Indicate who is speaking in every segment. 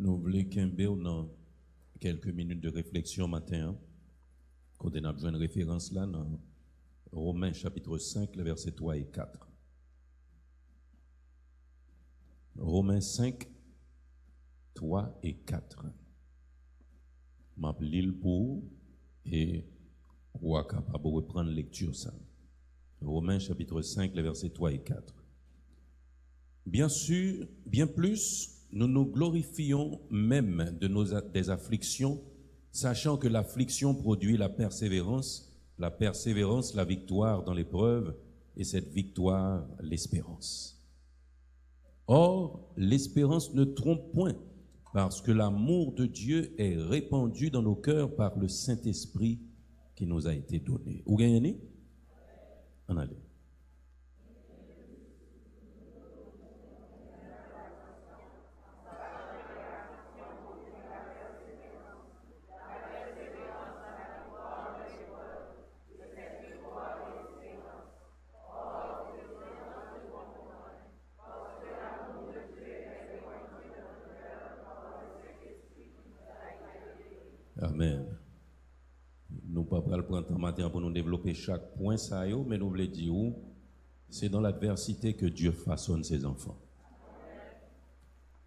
Speaker 1: Nous voulons dans quelques minutes de réflexion matin. Quand on a besoin de référence là, dans Romains chapitre 5, les versets 3 et 4. Romains 5, 3 et 4. Je m'appelle pour et on est capable de reprendre lecture ça. Romains chapitre 5, les versets 3 et 4. Bien sûr, bien plus, nous nous glorifions même des afflictions, sachant que l'affliction produit la persévérance, la victoire dans l'épreuve, et cette victoire, l'espérance. Or, l'espérance ne trompe point, parce que l'amour de Dieu est répandu dans nos cœurs par le Saint-Esprit qui nous a été donné. Vous gagnez? En allez. Amen. Nous ne pouvons pas prendre temps matin pour nous développer chaque point, mais nous voulons dire c'est dans l'adversité que Dieu façonne ses enfants.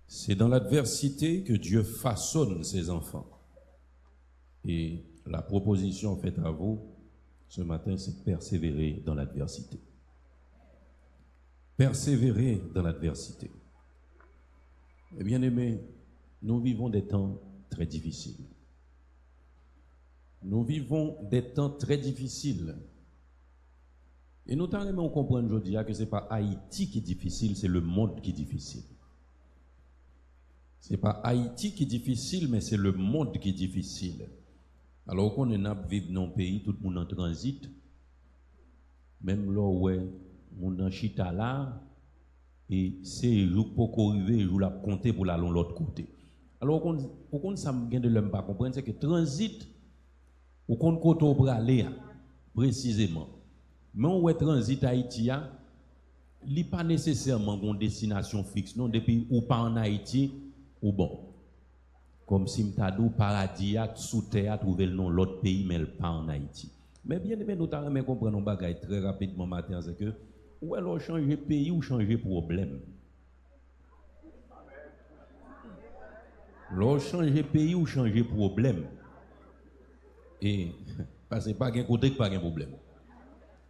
Speaker 1: C'est dans l'adversité que Dieu façonne ses enfants. Et la proposition faite à vous ce matin, c'est de persévérer dans l'adversité. Persévérer dans l'adversité. Et bien aimés, nous vivons des temps très difficiles. Nous vivons des temps très difficiles. Et nous devons comprendre aujourd'hui que ce n'est pas Haïti qui est difficile, c'est le monde qui est difficile. Ce n'est pas Haïti qui est difficile, mais c'est le monde qui est difficile. Alors qu'on est vivre dans un pays, tout le monde en transit, même là où on est en chita là, et c'est jour pour arriver, jour la compter pour aller de l'autre côté. Alors qu'on ça me de l'homme pas comprendre, c'est que transit ou qu'on côté pour aller précisément. Mais on est transit Haïti, il n'est pas nécessairement une destination fixe, non, depuis ou pas en Haïti, ou bon. Comme si m'tadou paradis sous terre trouver le nom l'autre pays mais pas en Haïti. Mais bien aimé nous t'arrêter comprendre un bagage très rapidement matin c'est que ou alors changer pays ou changer problème. L'on changer pays ou changer problème. Et parce que pas un côté pas un problème.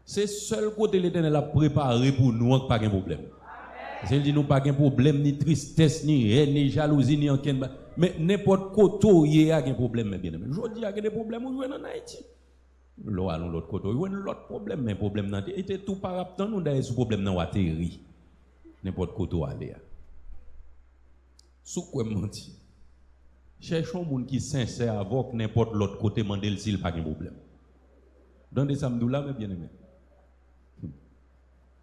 Speaker 1: C'est seul côté l'Éternel a préparé pour nous pas un problème. C'est dit nous pas un problème ni tristesse ni haine ni jalousie ni aucun mais n'importe côté il y a un problème mais bien aimé. Je dis il y a des problèmes où en Haïti. Là allons l'autre côté, il y a l'autre problème mais problème dans était tout par rapport nous d'ailleurs ce problème dans atterri. N'importe côté aller. Sous quoi mentir. Cherchons monde qui sincère avec n'importe l'autre côté mandel s'il pas de problème. Dans des samedis là mais bien aimé.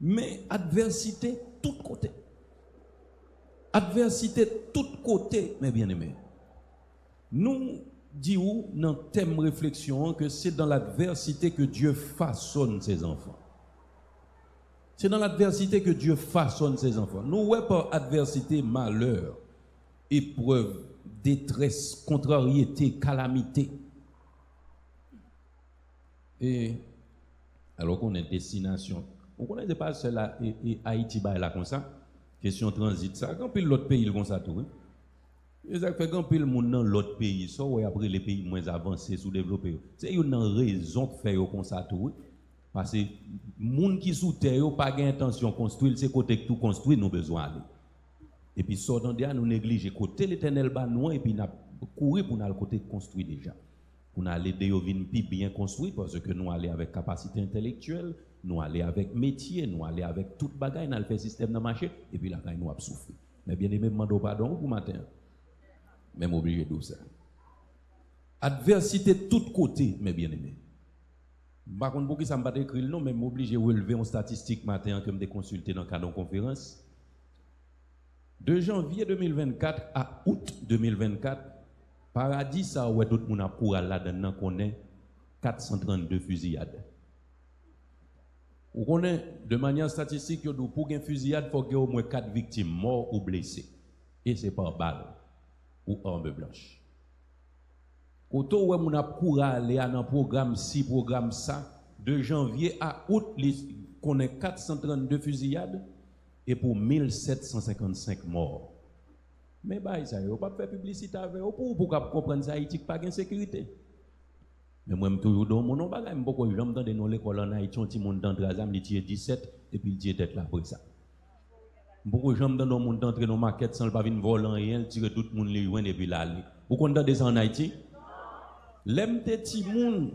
Speaker 1: Mais adversité tout côté. Adversité tout côté mais bien aimé. Nous disons dans le thème réflexion que c'est dans l'adversité que Dieu façonne ses enfants. C'est dans l'adversité que Dieu façonne ses enfants. Nous ouais par adversité malheur, épreuve, détresse, contrariété, calamité. Et alors qu'on est destination, on ne connaît pas cela et Haïti là comme ça, question transit ça, quand puis l'autre pays ils vont ça tout. Et ça fait quand puis le monde dans l'autre pays, ça ouais après les pays moins avancés, sous-développés. C'est une raison qui fait comme ça tout. Parce que monde qui sous terre pas intention de construire, c'est côté que tout construire nous besoin aller. Et puis, sortant de là, nous négligeons côté l'éternel bas nous et puis nous courir pour nous côté construit déjà. Pour nous aller de bien construit parce que nous aller avec capacité intellectuelle, nous aller avec métier, nous aller avec toute bagaille, nous faire système dans marché et puis là nous avons souffert. Mais bien aimé, demandons pardon pour matin. Même obligé de ça. Adversité de tous côtés, mais bien aimé. Par contre, pour qui ça me pas écrit le nom, même obligé de relever une statistique matin que me consulter dans le cadre de conférence. De janvier 2024 à août 2024, paradis ça ouais tout le monde a pour là-dedans connaît 432 fusillades. On connaît de manière statistique que pour une fusillade, il faut qu'il y ait au moins 4 victimes mortes ou blessées. Et c'est par balle. ou arme blanche. Quand on a couru aller dans programme 6, programme ça, de janvier à août, on a 432 fusillades et pour 1755 morts. Mais bah, ça, on ne peut pas faire publicité avec eux pour comprendre ça, Haïti pas de sécurité. Mais moi, je suis toujours dans mon nom, je ne sais pas si j'entends dans l'école en Haïti, on monde d'entrer à Zam, il tire 17 et puis il tire tête là après ça. Pourquoi j'entends dans mon d'entrer dans ma maquette sans le pas venir voler rien, il tire tout le monde les joindre et puis l'aller. Vous comptez ça en Haïti? L'aime des petits monde.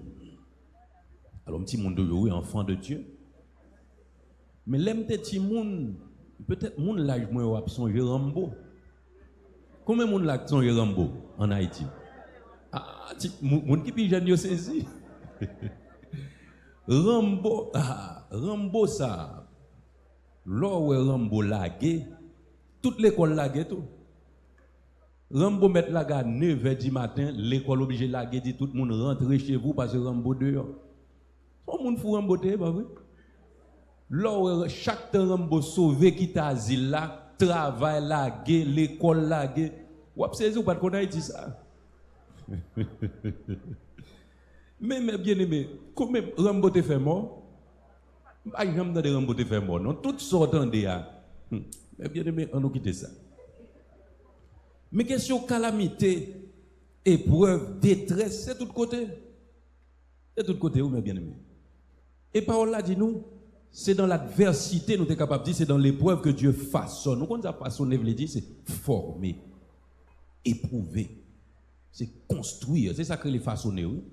Speaker 1: Alors, petit monde oui, enfant de Dieu. Mais l'aime des petits monde, peut-être monde l'âge moins ou son Rambo. Combien de monde là sont Rambo en Haïti? Ah, monde qui puis jeune yo saisi. Rambo, Rambo ça. Là où Rambo lagué, toute l'école lagué tout. Rambo met lagué à 9h du matin, l'école obligé lagué dit tout le monde rentre chez vous parce que Rambo dehors. Tout le monde fout Rambo te, pas vrai? Là où chaque temps Rambo sauvé qui t'a asile là, travail lagué, l'école lagué. Ou saisi ou pas qu'on a dit ça? Mais bien aimé, comment Rambo te fait mort? Pas jamais de Rambo te fait mort, non? Toutes sortes de mais bien aimé, on nous quitte ça. Mais question calamité, épreuve, détresse, c'est tout côté. C'est tout côté, mais bien aimé. Et parole là dit nous, c'est dans l'adversité, nous sommes capables de dire, c'est dans l'épreuve que Dieu façonne. Nous, quand on façonne, veut dire, c'est former, éprouver, c'est construire. C'est ça que les façonner, oui.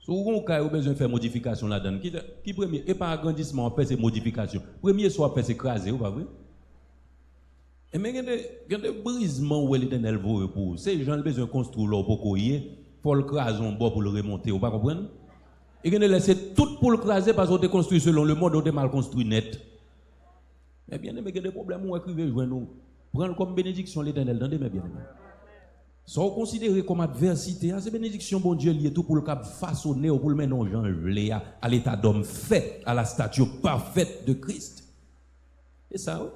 Speaker 1: Si vous avez besoin de faire modification là-dedans, qui premier, et par agrandissement, on fait ces modifications. Premier, soit on fait s'écraser, ou pas vrai? Et mais il y a des brisements où l'Éternel veut pour. Ces gens ont besoin de construire leur bocoyer, pour le craser en bas pour le remonter, vous pas comprendre? Et il y a laissé tout pour le craser parce qu'on est construit selon le mode où on est mal construit net. Mais bien, il y a des problèmes où écrivez, nous. Prendre comme bénédiction l'Éternel, dans des bien aimés. Sans considérer comme adversité, c'est bénédiction, bon Dieu, lié tout pour le cap façonner ou pour le mettre en gens à l'état d'homme fait, à la stature parfaite de Christ. Et ça, oui.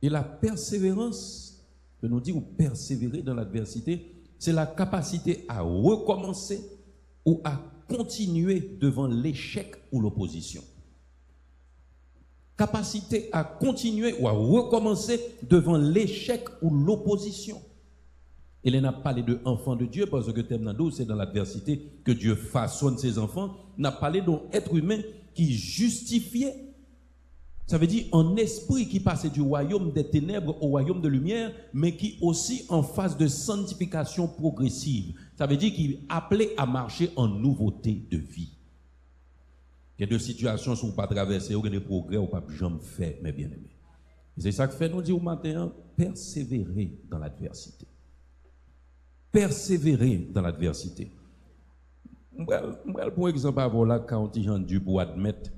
Speaker 1: Et la persévérance, que nous dit ou persévérer dans l'adversité, c'est la capacité à recommencer ou à continuer devant l'échec ou l'opposition. Capacité à continuer ou à recommencer devant l'échec ou l'opposition. Il n'a pas parlé d'enfants de Dieu parce que c'est dans l'adversité que Dieu façonne ses enfants. Il n'a parlé d'un être humain qui justifiait. Ça veut dire un esprit qui passait du royaume des ténèbres au royaume de lumière, mais qui aussi en phase de sanctification progressive. Ça veut dire qu'il appelait à marcher en nouveauté de vie. Il y a deux situations où pas traverser, où il y a des progrès, où pas jamais fait, mais bien aimé. C'est ça que fait nous dire au matin, persévérer dans l'adversité. Persévérer dans l'adversité. Pour exemple, voilà, quand on gens du pour admettre,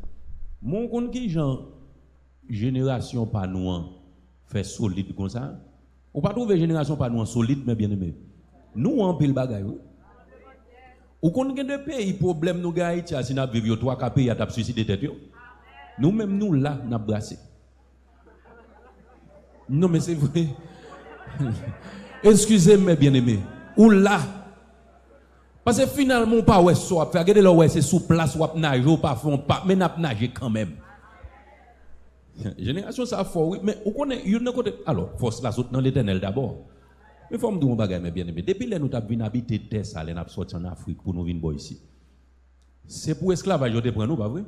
Speaker 1: mon compte qui genre génération pas nous fait solide comme ça. On pas trouver génération pas nous solide mais bien aimé. Nous en pile bagaille. Ou qu'on gagne de pays problème nous gars Haïti si n'a vivre 3-4 pays à t'a suicider tête yo. Nous même nous là n'a brassé. Non mais c'est vrai. Excusez-moi bien aimé. Ou là. Parce que finalement, pas ouais, soit faire regarder là ouais, c'est sous place ou nager ou pas fond pas, mais n'a nager quand même. Génération ça fort oui, mais on connaît une côté alors force la saute dans l'Éternel d'abord. Mais faut me dire un bagage mais bien aimé. Depuis là nous t'a vinn habiter terre ça, n'a sorti en Afrique pour nous venir boy ici. C'est pour esclavage de prendre nous pas vrai?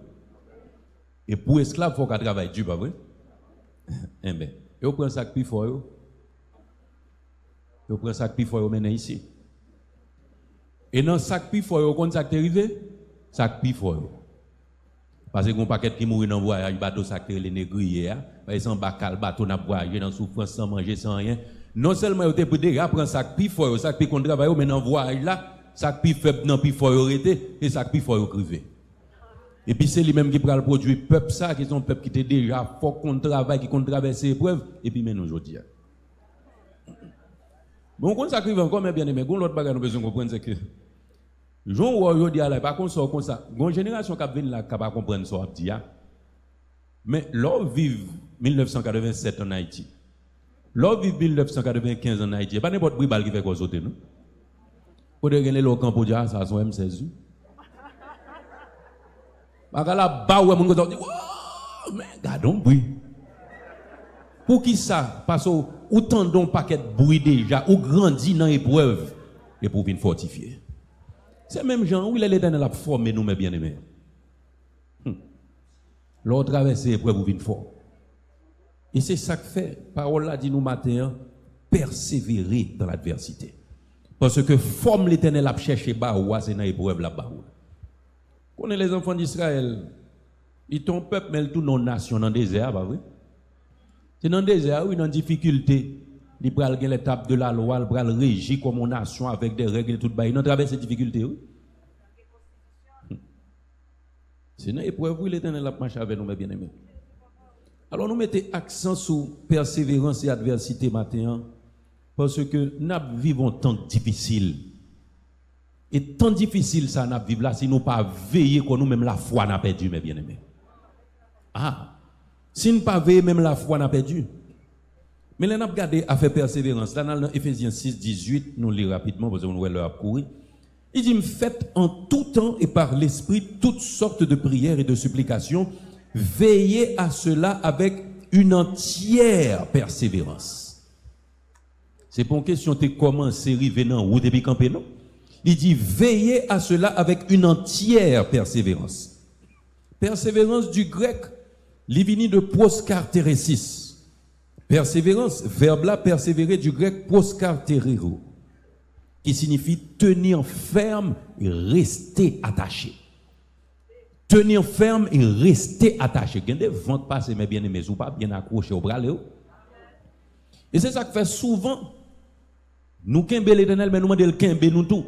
Speaker 1: Et pour esclave faut qu'à travailler dur pas vrai? Eh ben, et on prend ça plus fort yo. Yo prend ça plus fort yo maintenant ici. Et dans sac plus fort, on ça qui est arrivé, sac plus fort. Parce que un paquet qui mourit dans le voyage, bateau sac les négriers, par exemple bacal bateau n'a voyagé dans souffrance sans manger sans rien. Non seulement il était déjà prendre sac plus fort, sac plus qu'on travaille mais dans voyage là, sac plus faible non plus fort arrêté et sac plus fort crevé. Et puis c'est lui même qui prend le produit peuple ça qui sont peuple qui était déjà fort qu'on travaille qui qu'on traverser épreuve et puis maintenant aujourd'hui. Bon on ça arrive encore mais bien aimé, l'autre bagage nous besoin comprendre c'est que Jean aujourd'hui là par contre ça comme ça une génération qui vient là qui pas comprendre ça dit mais l'on vive 1987 en Haïti L'on vit 1995 en Haïti, pas n'importe qui qui fait quoi sauter, non? Pour de gagner le camp pour dire ça, son M16. Bagala ba ouais mon gars dit mais gardons bruit. Pour qui ça? Parce que ou tendons paquet de bruit déjà, ou grandit dans l'épreuve et pour venir fortifier. C'est même gens où l'Éternel a formé nous mes bien-aimés. L'autre traverse l'épreuve pour venir fort. Et c'est ça que fait, parole là dit nous matin, persévérer dans l'adversité. Parce que forme l'Éternel a cherché bas ou c'est dans l'épreuve là-bas. Qu'on est les enfants d'Israël, ils sont peuple mais tout non nation dans le désert, pas vrai? C'est dans le désert où ils ont difficulté. Ils prennent l'étape de la loi, ils prennent régir comme une nation avec des règles et tout. Ils ont traversé ces difficultés. Oui? C'est dans l'épreuve où l'Éternel a marché avec nous, mes bien-aimés. Alors nous mettons accent sur persévérance et adversité matin, parce que nous vivons tant difficile. Et tant difficile ça nous vivre là si nous pas veiller qu'on nous même la foi n'a perdu, mes bien-aimés. Ah, si nous pas veiller même la foi n'a perdu. Mais là nous regardons à faire persévérance. Là dans Éphésiens 6, 18, nous lisons rapidement parce que nous voulons courir. Il dit, faites en tout temps et par l'Esprit toutes sortes de prières et de supplications. Veillez à cela avec une entière persévérance. C'est pour une question de commencer à arriver dans ou depuis camper, non? Il dit, veillez à cela avec une entière persévérance. Persévérance du grec, l'ivini de proskarteresis. Persévérance, verbe là, persévérer du grec proskarterero, qui signifie tenir ferme et rester attaché. Tenir ferme et rester attaché. Il y a des vents passés, mes bien-aimés, ou pas bien accrochés au bras. Et c'est ça que fait souvent. Nous kembe l'Éternel, mais nous demandons le kembe nous tout.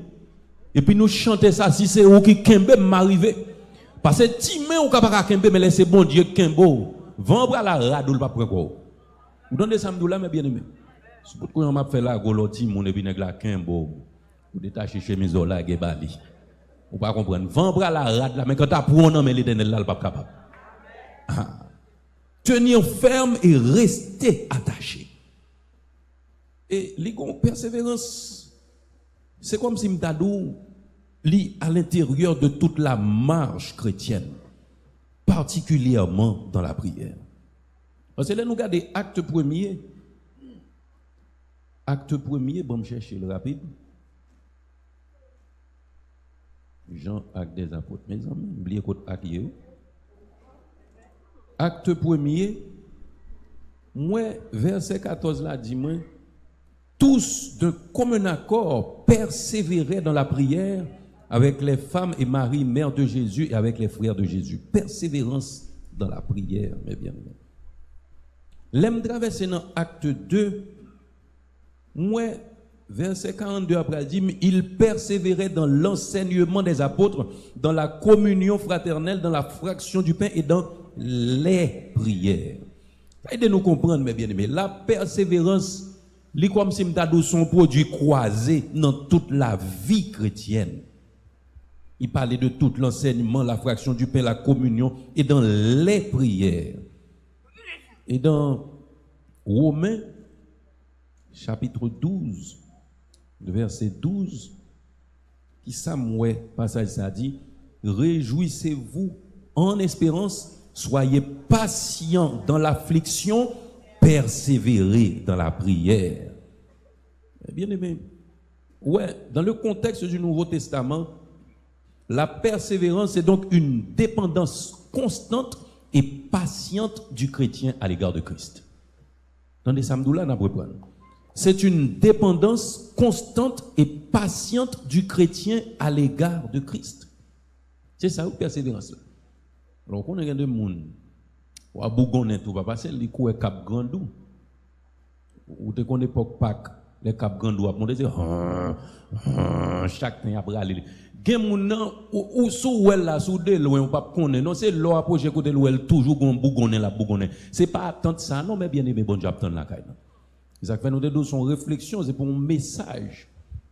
Speaker 1: Et puis nous chantons ça, si c'est où qui kembe m'arrive. Parce que timé ou capable kembe, mais laissez bon Dieu kembe. Vent bras la radoule pas prendre quoi. Vous donnez ça là, mes bien-aimés. C'est pourquoi on m'a fait la goloti, mon et la kembe. Ou détacher chemise là, gebali. Ou pas comprendre. Vent bras la rade là, mais quand t'as pour on mais l'Éternel là, le pas capable. Tenir ferme et rester attaché. Et les persévérance, c'est comme si m'tadou li à l'intérieur de toute la marche chrétienne, particulièrement dans la prière. Parce que là nous regardons acte premier. Acte premier, bon me chercher le rapide. Jean, acte des apôtres. Mes amis, oubliez quoi acte. Acte premier, moi, verset 14 là, dis-moi, tous de commun accord persévéraient dans la prière avec les femmes et Marie, mère de Jésus, et avec les frères de Jésus. Persévérance dans la prière, mes bien-aimés. L'aime traverser dans acte 2, moi, verset 42 après, il dit, il persévérait dans l'enseignement des apôtres, dans la communion fraternelle, dans la fraction du pain et dans les prières. Aidez-nous comprendre, mes bien-aimés. La persévérance, c'est comme si nous son produit croisé dans toute la vie chrétienne. Il parlait de tout l'enseignement, la fraction du pain, la communion et dans les prières. Et dans Romains, chapitre 12, verset 12, qui s'amouait, passage ça dit, réjouissez-vous en espérance, soyez patients dans l'affliction, persévérez dans la prière. Bien aimé, ouais, dans le contexte du Nouveau Testament, la persévérance est donc une dépendance constante et patiente du chrétien à l'égard de Christ. Dans les samedoulas, on a reprendre. C'est une dépendance constante et patiente du chrétien à l'égard de Christ. C'est ça, la persévérance. Alors, on a des gens, ou à Bougonnet, tout va passer, les coups est Cap Grandou. Ou te connais pas Pâques, les Cap Grandou, on dit, chaque temps après aller. Gen moun nan ou sou wel la sou de loin ou pas connaît non c'est l'eau approcher côté l'ouel toujours gon bougonner la bougonner c'est pas attendre ça non mais bien aimé bon Dieu attendre la caille ça fait nous de son réflexion c'est pour un message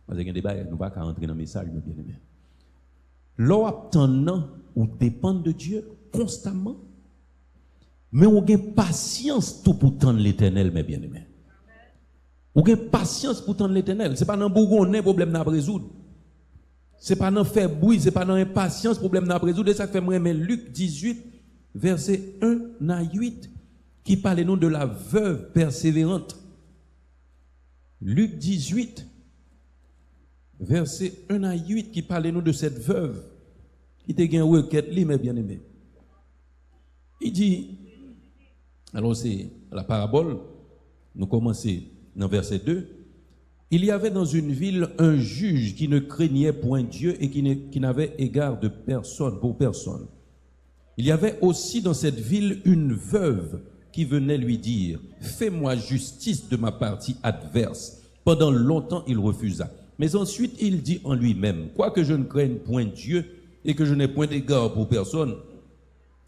Speaker 1: parce que débat nous pas rentrer dans message mais bien aimé l'eau attendant ou dépend de Dieu constamment mais on gagne patience tout pour tendre l'Éternel mes bien aimé Ou avez patience pour tendre l'Éternel. Ce n'est pas dans le problème à résoudre. Ce n'est pas dans faire bruit, ce n'est pas dans l'impatience problème à résoudre. Et ça fait moi, mais Luc 18, verset 1 à 8, qui parle nous de la veuve persévérante. Luc 18, verset 1 à 8, qui parle nous de cette veuve qui était une requête, mes bien-aimés. Il dit, alors c'est la parabole, nous commençons dans verset 2. Il y avait dans une ville un juge qui ne craignait point Dieu et qui n'avait égard de personne, pour personne. Il y avait aussi dans cette ville une veuve qui venait lui dire, fais-moi justice de ma partie adverse. Pendant longtemps, il refusa. Mais ensuite, il dit en lui-même, quoique je ne craigne point Dieu et que je n'ai point d'égard pour personne,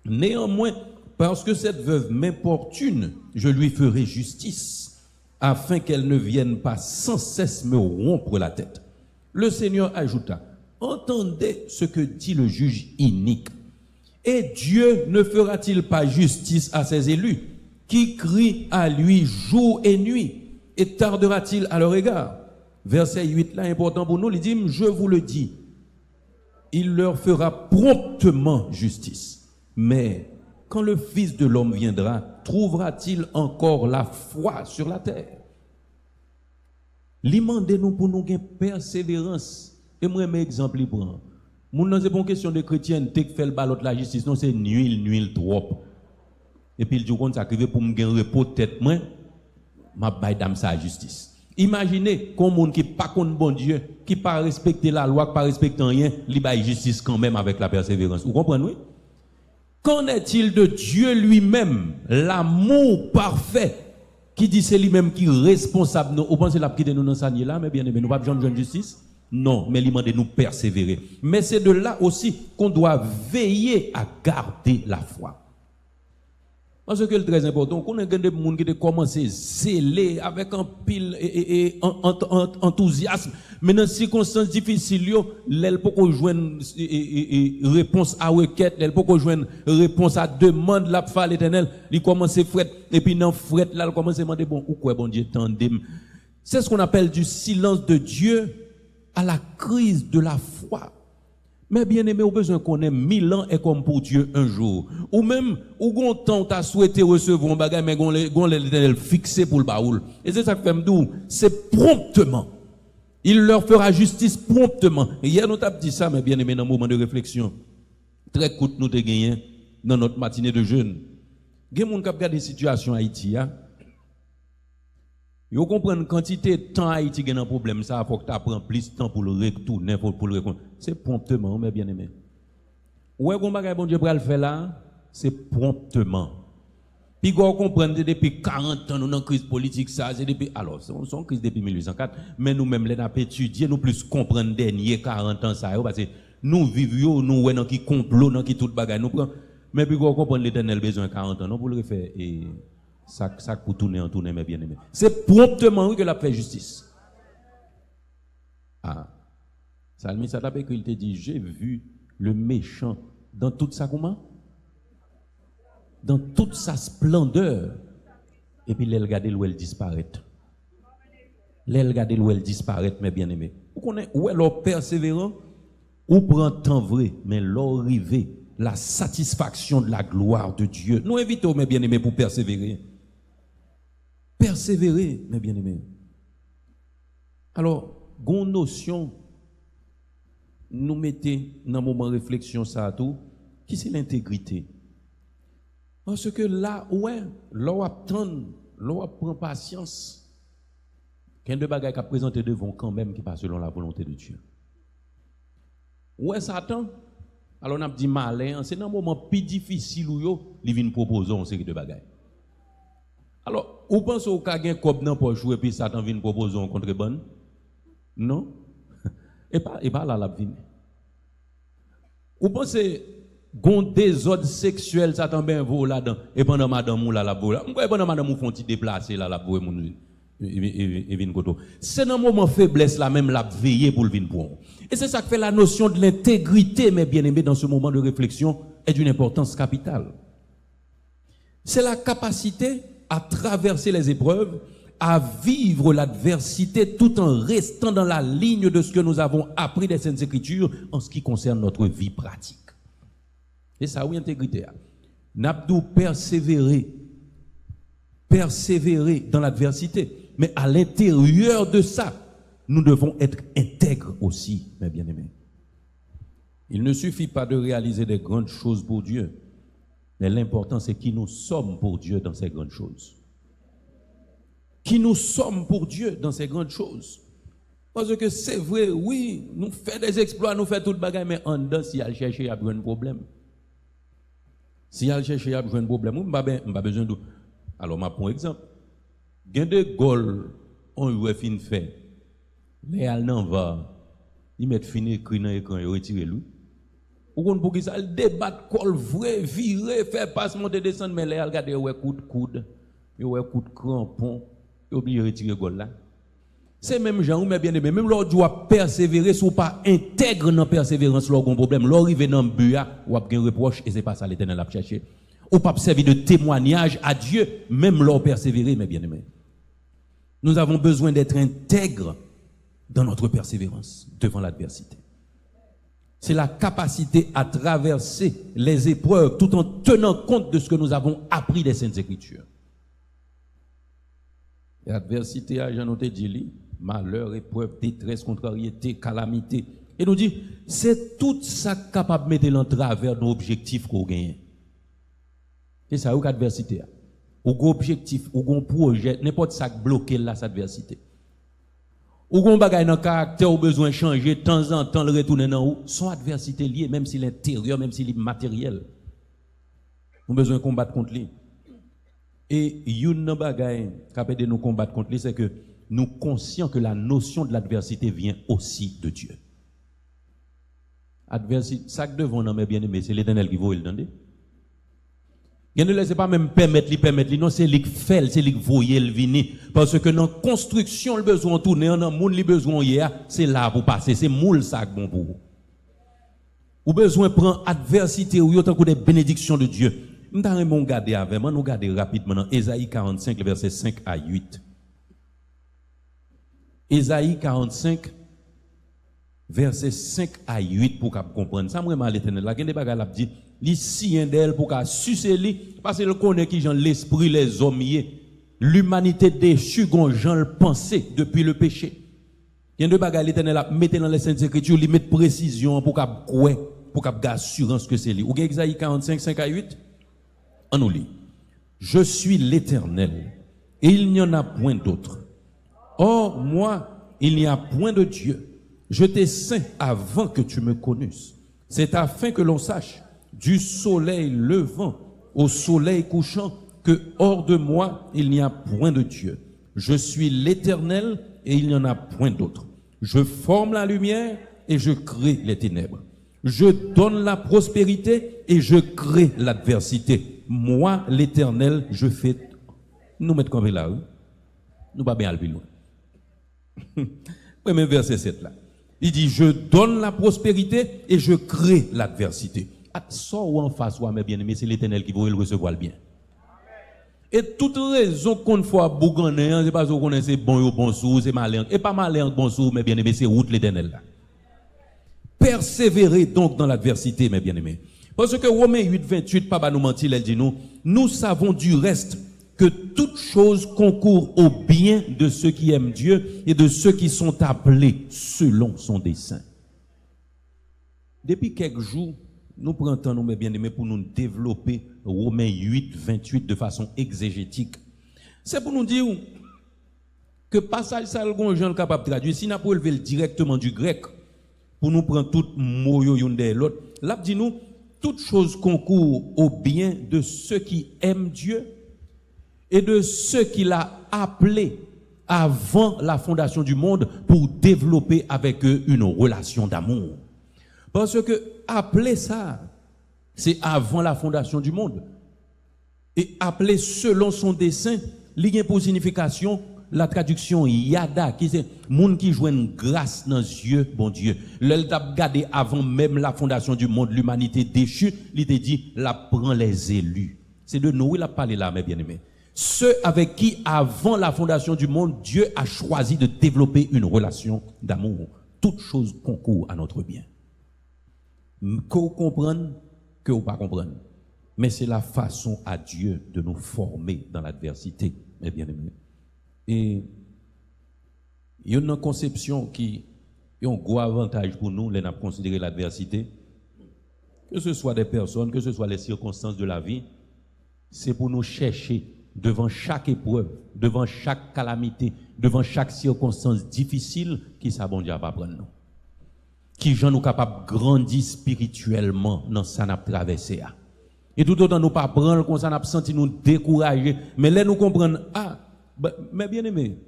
Speaker 1: néanmoins, parce que cette veuve m'importune, je lui ferai justice, afin qu'elle ne vienne pas sans cesse me rompre la tête. Le Seigneur ajouta, entendez ce que dit le juge inique. Et Dieu ne fera-t-il pas justice à ses élus, qui crient à lui jour et nuit, et tardera-t-il à leur égard? Verset 8, là, important pour nous, il dit, je vous le dis, il leur fera promptement justice. Mais quand le Fils de l'homme viendra, trouvera-t-il encore la foi sur la terre? L'imandez-nous pour nous gagner persévérance. Et moi, mes exemples, il prend. Mon c'est pas une question de chrétienté qui fait le ballot de la justice, non, c'est nuil trop. Et puis, le jour où ça arrive pour me gagner repos tête, moi, ma baille dame sa justice. Imaginez qu'un monde qui pas contre bon Dieu, qui pas respecter la loi, qui pas respecter rien, il baille justice quand même avec la persévérance. Vous comprenez, oui? Qu'en est-il de Dieu lui-même, l'amour parfait, qui dit c'est lui-même qui est responsable? Vous pensez la quitter nous dans ça là, mais bien aimé, nous pas besoin de justice? Non, mais il demande de nous persévérer. Mais c'est de là aussi qu'on doit veiller à garder la foi. Parce que c'est très important, qu'on a des gens qui ont commencé à zéler avec un pile et enthousiasme, mais dans des circonstances difficiles, ils peuvent joindre réponse à requête, ils peuvent joindre réponse à demande, la foi l'Éternel, ils commencent à fret, et puis dans fret, là, ils commencent à demander, bon, ou quoi, bon Dieu, tendez. C'est ce qu'on appelle du silence de Dieu à la crise de la foi. Mais bien aimé, au besoin qu'on ait 1000 ans et comme pour Dieu un jour. Ou même, ou gon temps t'as souhaité recevoir un bagage, mais gon l'Éternel fixé pour le baoul. Et c'est ça que fait m'dou, c'est promptement. Il leur fera justice promptement. Et hier, nous t'avons dit ça, mais bien aimé, dans un moment de réflexion. Très court, nous t'avons gagné dans notre matinée de jeûne. Il y a des gens qui regardent la situation à Haïti, vous comprenez quantité de temps Haïti a un problème, ça, il faut que tu apprennes plus de temps pour le retourner, pour le reconnaître. C'est promptement, mais bien aimé. Ouais, qu'on bagay bon Dieu pour le faire là, c'est promptement. Puis vous comprenez depuis 40 ans, nous dans crise politique, ça, c'est depuis, alors, c'est une crise depuis 1804, mais nous-mêmes, les avons étudié, nous plus comprendre dernier 40 ans, ça, parce que nous vivons, nous, ouais, dans qui complot, dans qui tout bagay, nous prenons, mais puis vous comprenez l'éternel besoin 40 ans, non, pour le refaire, et, ça pour tourner en tourner, mes bien-aimés. C'est promptement oui, que la fait justice. Ah. Salmi, ça t'a écrit, il te dit, j'ai vu le méchant dans toute sa comment? Dans toute sa splendeur. Et puis, l'elle regarde où elle disparaît. L'elle regarde où elle disparaît, mes bien-aimés. Vous connaissez, où est leur persévérant? Ou prend temps vrai, mais leur arrivé, la satisfaction de la gloire de Dieu. Nous invitons, mes bien-aimés, pour persévérer. Persévérer, mes bien-aimés. Alors, gon notion, nous mettez dans un moment de réflexion ça tout, qui c'est l'intégrité. Parce que là, ouais, l'on attend, l'on prend patience. Qu'un de bagages qui a présenté devant quand même qui passe selon la volonté de Dieu. Ouais, Satan. Alors on a dit malin, c'est dans un moment plus difficile où il vient proposer une série de bagages. Alors, vous pensez au cas où il y a un poche et puis Satan vient proposer un contrebande? Non. Et pas là la vie. Vous pensez gon désordre sexuel Satan ben vaut là-dedans et pendant madame ou là la vaut là. Pourquoi pendant madame ou font ti déplacer là la vaut mon et vinn koto. C'est dans moment faiblesse là même la veiller pour le vinn pour. Et c'est ça qui fait la notion de l'intégrité mes bien-aimés dans ce moment de réflexion est d'une importance capitale. C'est la capacité à traverser les épreuves à vivre l'adversité tout en restant dans la ligne de ce que nous avons appris des Saintes Écritures en ce qui concerne notre vie pratique. Et ça, oui, intégrité. N'abdou persévérer dans l'adversité. Mais à l'intérieur de ça, nous devons être intègres aussi, mes bien-aimés. Il ne suffit pas de réaliser des grandes choses pour Dieu, mais l'important c'est qui nous sommes pour Dieu dans ces grandes choses. Qui nous sommes pour Dieu dans ces grandes choses. Parce que c'est vrai, oui, nous faisons des exploits, nous faisons tout le bagage, mais en dedans, si elle cherche, il y a besoin de problème. Si elle cherche, il y a besoin de problème, on n'a pas besoin de. Alors, je prends un exemple. Il y a des goals, on a fin fait. Les Allemands va, ils mettent fini écrit dans l'écran et retirer lui. Ou qu'on pour qu'ils ça débattent, col vrai, virer, faire passe, monter, descendre, mais les regardez, ouais, coup de coude, ouais, coup de crampon, et oublier retirer goal là. C'est même gens, mais bien aimé, même l'on doit persévérer, si ou pas intègre dans la persévérance, l'on a un problème, l'on arrive dans le but, ou a un reproche, et c'est pas ça l'Éternel a cherché. Ou pas servir de témoignage à Dieu, même l'on persévérer, mes bien-aimés. Nous avons besoin d'être intègres dans notre persévérance devant l'adversité. C'est la capacité à traverser les épreuves tout en tenant compte de ce que nous avons appris des Saintes Écritures. L'adversité, j'en ai dit, malheur, épreuve, détresse, contrariété, calamité. Et nous dit, c'est tout ça capable de mettre en travers nos objectifs qu'on gagne. C'est ça, ou l'adversité. Ou un objectif, ou un projet, n'importe ça bloquer là, cette adversité. Ou qu'on bagaille dans le caractère, ou besoin de changer, de temps en temps, le retourner dans où, son adversité liée, même s'il est intérieur, même s'il est matériel. Nous avons besoin de combattre contre lui. Et une bagaille qui a de nous combattre contre lui, c'est que nous sommes conscients que la notion de l'adversité vient aussi de Dieu. Adversité, ça que devant nous, mes bien-aimés, c'est l'Éternel qui vaut le donner. Il ne laisse pas même permettre, non, c'est lui qui fait, c'est lui qui voyait le venir. Parce que dans la construction, le besoin de tourner, dans le monde, le besoin hier, c'est là pour passer, c'est moule ça bon pour vous. Ou besoin de prendre adversité ou autant que des bénédictions de Dieu. Nous allons regarder avec moi, nous regarder rapidement dans Ésaïe 45, versets 5 à 8. Ésaïe 45, versets 5 à 8 pour comprendre. Ça, moi, l'Éternel, là, il y a des bagages qui dit, l'ici d'elle pour qu'elle suce lui, parce qu'il connaît qui genre l'esprit, les hommes, l'humanité déchue, qu'on genre le pensée depuis le péché. Il y a deux bagages l'Éternel a mettez dans les Saintes Écritures, il met précision pour qu'elle croie, pour qu'elle ait assurance que c'est lui. Ou Ésaïe 45, 5 à 8? On nous lit. Je suis l'Éternel, et il n'y en a point d'autre. Or, moi, il n'y a point de Dieu. Je t'ai saint avant que tu me connusses. C'est afin que l'on sache, du soleil levant au soleil couchant, que hors de moi, il n'y a point de Dieu. Je suis l'Éternel, et il n'y en a point d'autre. Je forme la lumière, et je crée les ténèbres. Je donne la prospérité, et je crée l'adversité. Moi, l'Éternel, je fais... Nous mettons comme là, oui? Nous pas bien aller loin. Premier verset 7 là. Il dit, je donne la prospérité et je crée l'adversité. Ça ou en face, mes bien-aimés, c'est l'Éternel qui va le recevoir le bien. Et toute raison qu'on fait bougonner, c'est pas qu'on est bon ou bon sou, c'est malin. Et pas malin bon sou, mes bien-aimés, c'est route l'Éternel là. Persévérez donc dans l'adversité, mes bien-aimés. Parce que Romains 8, 28, pas nous mentir, elle dit nous savons du reste que toute chose concourt au bien de ceux qui aiment Dieu et de ceux qui sont appelés selon son dessein. Depuis quelques jours, nous prenons, mes bien-aimés, pour nous développer Romains 8, 28 de façon exégétique. C'est pour nous dire que passage ça, le gens capable de traduire. Si nous pouvons lever directement du grec, pour nous prendre tout mot yon de l'autre, là, dit nous, toute chose concourt au bien de ceux qui aiment Dieu et de ceux qu'il a appelés avant la fondation du monde pour développer avec eux une relation d'amour. Parce que appeler ça, c'est avant la fondation du monde. Et appeler selon son dessein, il y a pour signification la traduction yada, qui c'est monde qui joue une grâce dans les yeux, bon Dieu. L'elle t'a gardé avant même la fondation du monde, l'humanité déchue, il te dit, la prend les élus. C'est de nous, il a parlé là, mes bien-aimés. ceux avec qui, avant la fondation du monde, Dieu a choisi de développer une relation d'amour. Toute chose concourt à notre bien. Que vous comprenez, que vous ne comprenez pas. Mais c'est la façon à Dieu de nous former dans l'adversité, mes bien-aimés. Et il y a une conception qui a un gros avantage pour nous, les considérer l'adversité. Que ce soit des personnes, que ce soit les circonstances de la vie, c'est pour nous chercher devant chaque épreuve, devant chaque calamité, devant chaque circonstance difficile, qui ça bon Dieu va prendre nous. Qui gens nous capables de grandir spirituellement dans ça n'a traversé. Et tout autant nous pas prendre comme ça n'a senti nous décourager, mais là nous comprendre mais bien aimé,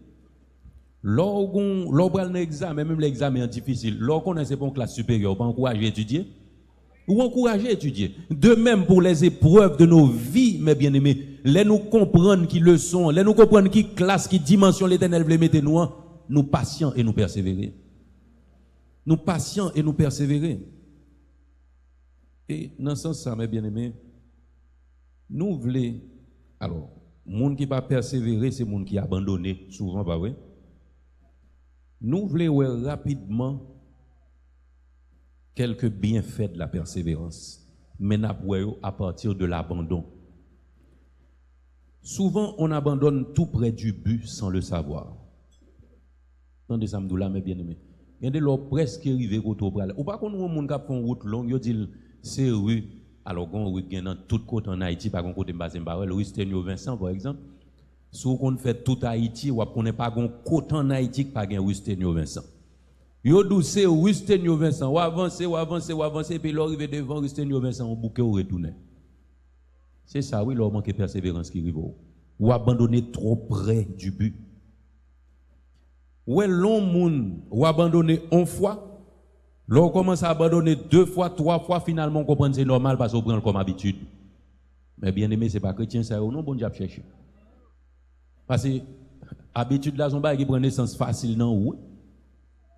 Speaker 1: lorsqu'on prend l'examen, même l'examen est difficile, lorsqu'on est pour une classe supérieure, on peut encourager à étudier. Ou encourager à étudier. De même pour les épreuves de nos vies, mes bien-aimés, les nous comprendre qui le sont, les nous comprendre qui classe, qui dimension l'Éternel veut mettre nous patients et nous persévérer. Nous patients et nous persévérer. Et dans ce sens, mes bien-aimés, nous voulons, alors, monde qui va persévérer, c'est monde qui a abandonné, souvent, pas vrai? Nous voulons rapidement quelques bienfaits de la persévérance, mais nous à partir de l'abandon. Souvent, on abandonne tout près du but sans le savoir. Attendez, ça me dit là, mes bien-aimés. Il y a des gens presque arrivés au Topral. Ou pas qu'on a un monde qui fait une route longue, ils disent c'est rue. Alors, on rue dans tout côté en Haïti, par contre, côté Mbazembarel, rue Stenio Vincent, par exemple. Si on fait tout Haïti, ou qu'on n'est pas un côté en Haïti, pas un rue Stenio Vincent. Yo douce rue Stenio Vincent, ou avancer, puis l'arriver devant rue Stenio Vincent, on bouquet ou retourner. C'est ça, oui, leur manque de persévérance qui arrive. Ou abandonner trop près du but. Ou long monde, ou abandonner une fois, l'on commence à abandonner 2 fois, 3 fois, finalement, on comprend que c'est normal parce qu'on prend comme habitude. Mais bien aimé, ce n'est pas chrétien, ça, non, bon Dieu a cherché. Parce que habitude là, son bail qui prend naissance facile, non, ou.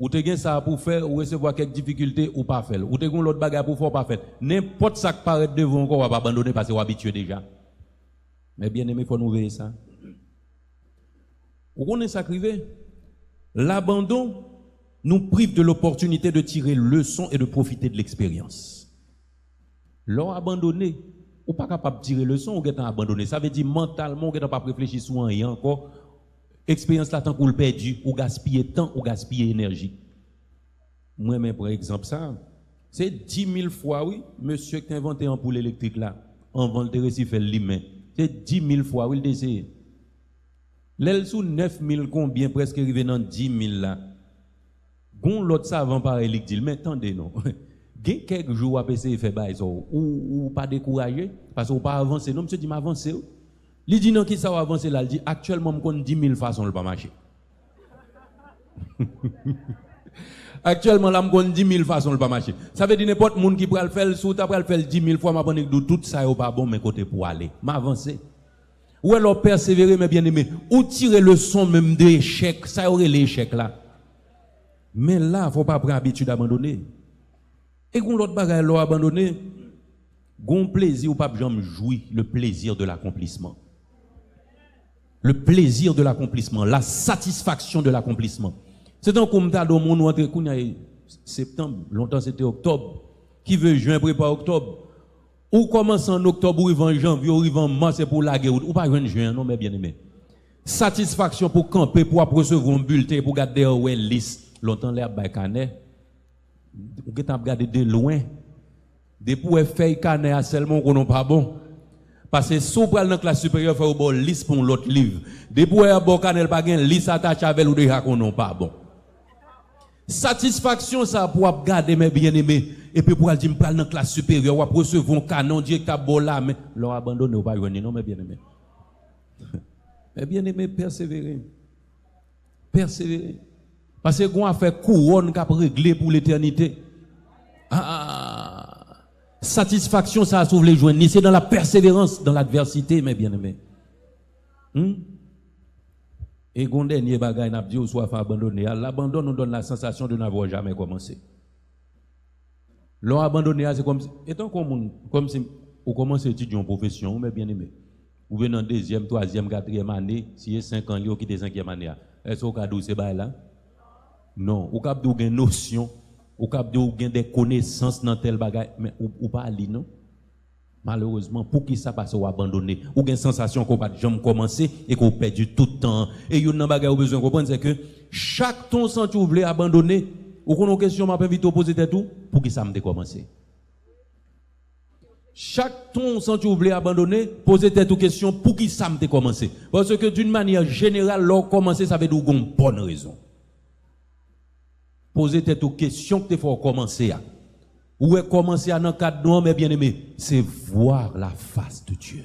Speaker 1: Ou te gen ça pour faire, ou recevoir quelques difficultés, ou pas faire. Ou te gen l'autre bagarre pour faire, ou pas faire. N'importe ça qui paraît devant, on va abandonner parce qu'on est habitué déjà. Mais bien aimé, il faut nous veiller ça. Ou qu'on est sacrivé. L'abandon nous prive de l'opportunité de tirer leçon et de profiter de l'expérience. L'on abandonné, ou pas capable de tirer leçon, ou est abandonné. Ça veut dire mentalement, ou est pas réfléchir sur rien encore. Expérience là tant qu'on le perdu, ou gaspiller temps, ou gaspiller énergie. Moi-même, par exemple, ça, c'est 10 000 fois, oui, monsieur qui a inventé un poule électrique là, en vente de récifs lui-même. C'est 10 000 fois, oui, il décide. L'aile sous 9 000 combien, presque arrivé dans 10 000 là. Gon l'autre savant pareil, il dit, mais attendez, non. Gen quelques jours à essayer de faire ça, ou pas décourager, parce qu'on pas avancer. Non, monsieur dit, m'avancer. Il dit non, qui ça va avancer là? Il dit actuellement, je connais 10 000 façons de ne pas marcher. Actuellement, là, je connais 10 000 façons de ne pas marcher. Ça veut dire n'importe qui qui peut le faire, si tu peux le faire 10 000 fois, je vais tout ça n'est pas bon, mais côté pour aller. M'avancer. Ou alors persévérer, mes bien-aimés. Ou tirer le son même de l'échec. Ça aurait l'échec là. Mais là, il ne faut pas prendre l'habitude d'abandonner. Et quand l'autre bagaille l'a abandonné, gon plaisir ou pas jamais jouir le plaisir de l'accomplissement. Le plaisir de l'accomplissement, la satisfaction de l'accomplissement. C'est un commentaire dans mon entre septembre, longtemps c'était octobre, qui veut juin prépare octobre. Ou commence en octobre, ou en janvier, ou en mars, c'est pour la guerre, ou pas juin, non mais bien aimé. Satisfaction pour camper, pour recevoir un bulletin, pour garder une liste. Longtemps l'air bacanet. Ou que t'as regardé de loin. Des pour faire canet seulement qu'on n'est pas bon. Parce que si vous prenez dans la classe supérieure, il faut une liste pour l'autre livre. Des pour faire bon canet, pas une liste attachée avec ou déjà qu'on n'est pas bon. Satisfaction, ça pour regarder mes bien-aimés. Et puis pour dire, dans la classe supérieure, ou recevoir un canon, dire que bon là, mais leur abandonner ou pas venir, non, mes bien-aimés. Mes bien-aimés, persévérer. Persévérer. Parce que qu'on a fait couronne qui a réglé pour l'éternité. Satisfaction, ça sauve les joints. C'est dans la persévérance, dans l'adversité, mes bien-aimés. Et qu'on dernier bagage n'a dit ou soit abandonné. L'abandon nous donne la sensation de n'avoir jamais commencé. L'on abandonné, c'est comme si, étant comme si on commence à étudier en profession, mes bien-aimés. Ou bien dans deuxième, troisième, quatrième année, si c'est 5 ans, vous quittez 5e année. Est-ce que vous avez ces bails là? Non. Vous avez une notion, vous avez des connaissances dans tel bagage, mais vous pas aller, non? Malheureusement, pour qui ça passe ou abandonner, ou avez une sensation qu'on va jamais commencer et qu'on perd tout le temps. Et il y a un bagage que vous besoin de comprendre, c'est que chaque temps sans que vous voulez abandonner, ou qu'on a une question, m'a invité à poser tout, pour qui ça me commencer. Chaque ton sans que vous voulez abandonner, posez toute question pour qui ça me commencer. Parce que d'une manière générale, lorsque commencer, ça veut dire une bonne raison. Posez toute question que tu faut commencer. Où est commencer à dans cadre non, mes bien-aimés, c'est voir la face de Dieu.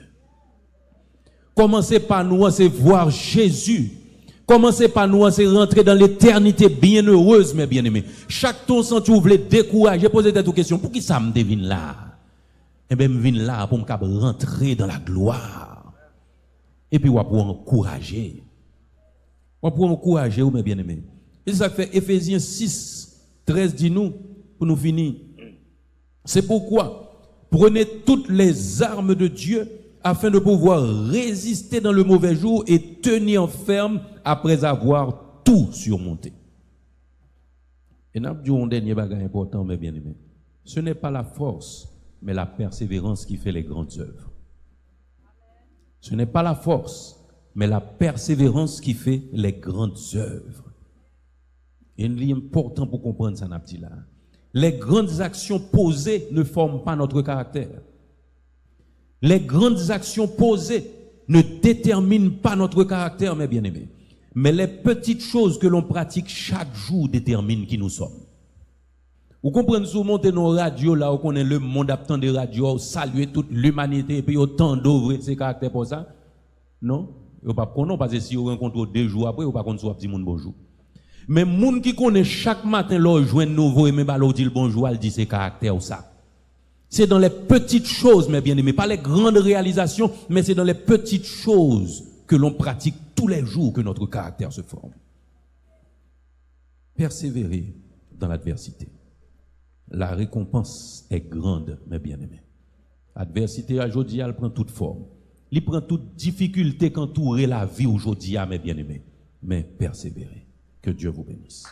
Speaker 1: Commencez par nous, c'est voir Jésus. Commencez par nous, c'est rentrer dans l'éternité bienheureuse, mes bien-aimés. Chaque ton sans que vous voulez décourager, posez toute question pour qui ça me devine là. Et bien, je viens là pour me rentrer dans la gloire. Et puis, on va encourager. On va encourager, mes bien-aimés. Et ça fait Éphésiens 6, 13 dit nous, pour nous finir. C'est pourquoi, prenez toutes les armes de Dieu afin de pouvoir résister dans le mauvais jour et tenir ferme après avoir tout surmonté. Et nous avons un dernier bagage important, mes bien-aimés. Ce n'est pas la force, mais la persévérance qui fait les grandes œuvres. Ce n'est pas la force, mais la persévérance qui fait les grandes œuvres. Et il est important pour comprendre ça, Napti là. Les grandes actions posées ne forment pas notre caractère. Les grandes actions posées ne déterminent pas notre caractère, mes bien-aimés. Mais les petites choses que l'on pratique chaque jour déterminent qui nous sommes. Vous comprenez, si vous montez nos radios là, où on est le monde aptant de radios, saluer toute l'humanité et puis autant d'ouvrir ces caractères pour ça? Non? Vous ne pas connaître parce que si vous rencontrez 2 jours après, vous ne pas connaître petit monde bonjour. Mais moun qui connaît chaque matin là, joindre nouveau et même alors dire bonjour, elle dit ses caractères ou ça. C'est dans les petites choses, mes bien-aimés, pas les grandes réalisations, mais c'est dans les petites choses que l'on pratique tous les jours que notre caractère se forme. Persévérer dans l'adversité. La récompense est grande, mes bien-aimés. L'adversité aujourd'hui, elle prend toute forme. Elle prend toute difficulté qu'entourer la vie aujourd'hui, mes bien-aimés. Mais persévérez. Que Dieu vous bénisse.